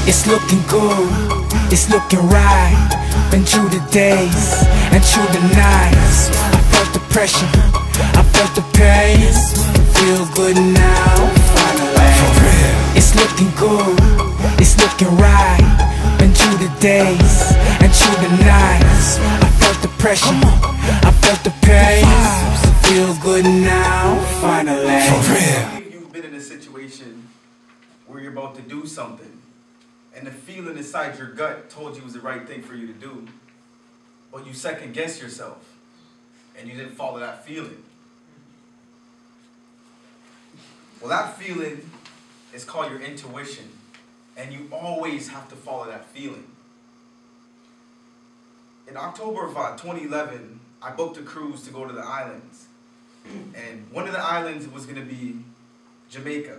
It's looking good, it's looking right. Been through the days and through the nights. I felt the pressure, I felt the pain. Feel good now, finally. It's looking good, it's looking right. Been through the days and through the nights. I felt the pressure, I felt the pain. Feel good now, finally. You've been in a situation where you're about to do something, and the feeling inside your gut told you it was the right thing for you to do, but you second guess yourself, and you didn't follow that feeling. Well, that feeling is called your intuition, and you always have to follow that feeling. In October of 2011, I booked a cruise to go to the islands, and one of the islands was going to be Jamaica.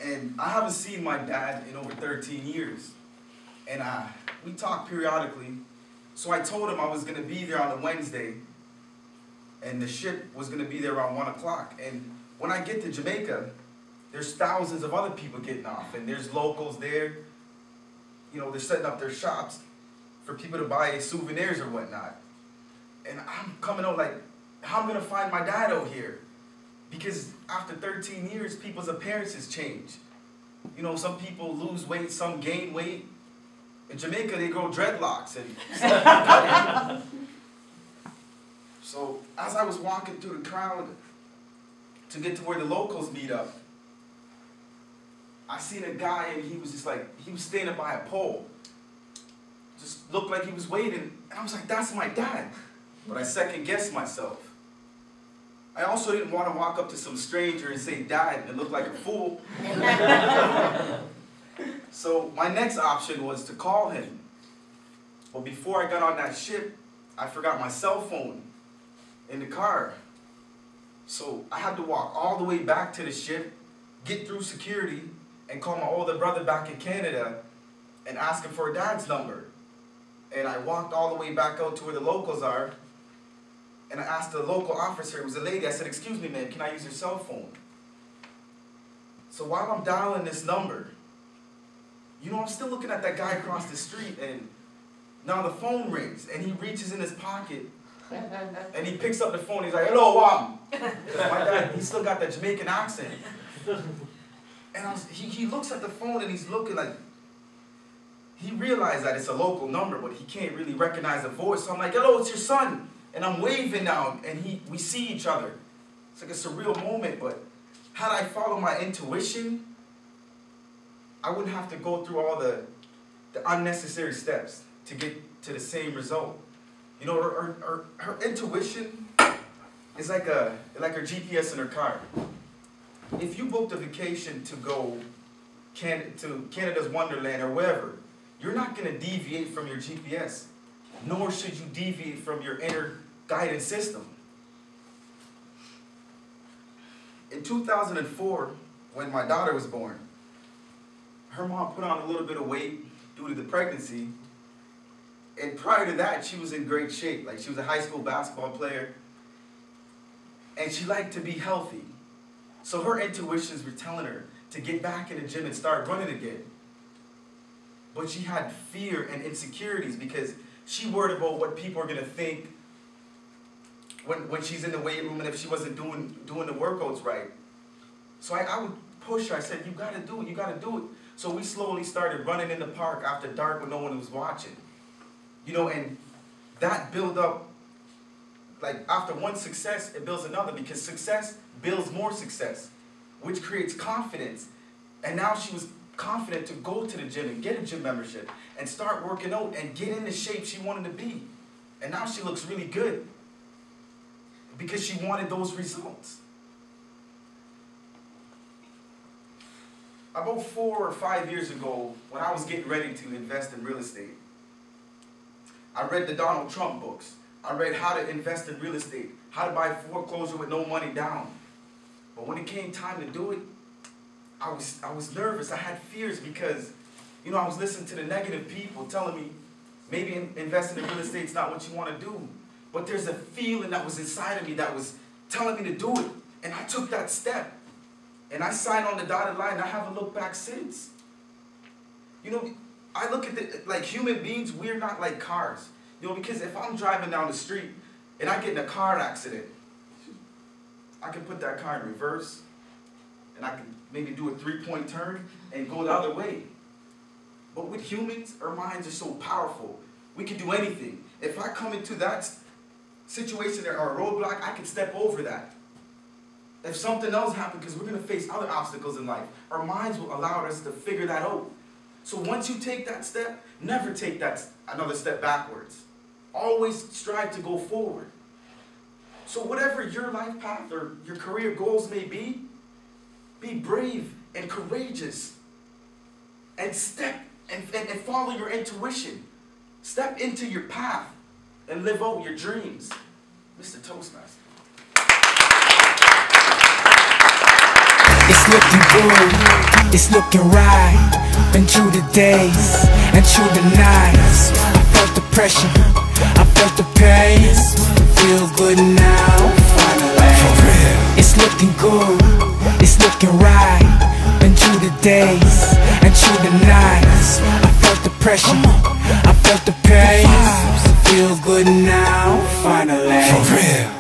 And I haven't seen my dad in over 13 years. And we talk periodically. So I told him I was going to be there on a Wednesday. And the ship was going to be there around 1 o'clock. And when I get to Jamaica, there's thousands of other people getting off. And there's locals there. You know, they're setting up their shops for people to buy souvenirs or whatnot. And I'm coming out like, how am I going to find my dad out here? Because after 13 years, people's appearances change. You know, some people lose weight, some gain weight. In Jamaica, they grow dreadlocks. And so as I was walking through the crowd to get to where the locals meet up, I seen a guy, and he was just like, he was standing by a pole. Just looked like he was waiting. And I was like, that's my dad. But I second guessed myself. I also didn't want to walk up to some stranger and say dad and look like a fool. So my next option was to call him. But before I got on that ship, I forgot my cell phone in the car. So I had to walk all the way back to the ship, get through security, and call my older brother back in Canada and ask him for a dad's number. And I walked all the way back out to where the locals are. And I asked the local officer, it was a lady, I said, excuse me, ma'am, can I use your cell phone? So while I'm dialing this number, you know, I'm still looking at that guy across the street, and now the phone rings, and he reaches in his pocket, and he picks up the phone, he's like, hello, my dad, he still got that Jamaican accent. And he looks at the phone, and he's looking like, he realized that it's a local number, but he can't really recognize the voice, so I'm like, hello, it's your son. And I'm waving now, and we see each other. It's like a surreal moment, but had I followed my intuition, I wouldn't have to go through all the unnecessary steps to get to the same result. You know, her intuition is like her GPS in her car. If you booked a vacation to go to Canada's Wonderland or wherever, you're not going to deviate from your GPS. Nor should you deviate from your inner guidance system. In 2004, when my daughter was born, her mom put on a little bit of weight due to the pregnancy. And prior to that, she was in great shape. Like, she was a high school basketball player. And she liked to be healthy. So her intuitions were telling her to get back in the gym and start running again. But she had fear and insecurities because she worried about what people are going to think when she's in the weight room and if she wasn't doing the workouts right. So I would push her. I said, you got to do it. You got to do it. So we slowly started running in the park after dark when no one was watching. You know, and that built up, like after one success, it builds another because success builds more success, which creates confidence. And now she was confident to go to the gym and get a gym membership and start working out and get in the shape she wanted to be. And now she looks really good because she wanted those results. About 4 or 5 years ago, when I was getting ready to invest in real estate, I read the Donald Trump books. I read how to invest in real estate, how to buy foreclosure with no money down. But when it came time to do it, I was nervous. I had fears because, you know, I was listening to the negative people telling me maybe investing in real estate is not what you want to do. But there's a feeling that was inside of me that was telling me to do it. And I took that step. And I signed on the dotted line, and I haven't looked back since. You know, I look at it like human beings, we're not like cars. You know, because if I'm driving down the street and I get in a car accident, I can put that car in reverse and I can maybe do a 3-point turn and go the other way. But with humans, our minds are so powerful. We can do anything. If I come into that situation or a roadblock, I can step over that. If something else happens, because we're going to face other obstacles in life, our minds will allow us to figure that out. So once you take that step, never take another step backwards. Always strive to go forward. So whatever your life path or your career goals may be brave and courageous. And step and follow your intuition. Step into your path and live out your dreams. Mr. Toastmaster. It's looking good, it's looking right. Been through the days and through the nights. I felt the pressure, I felt the pain. Feels good now, finally. It's looking good, it's looking right. Been through the days and through the nights. I felt the pressure, I felt the pain. Feels good now, finally.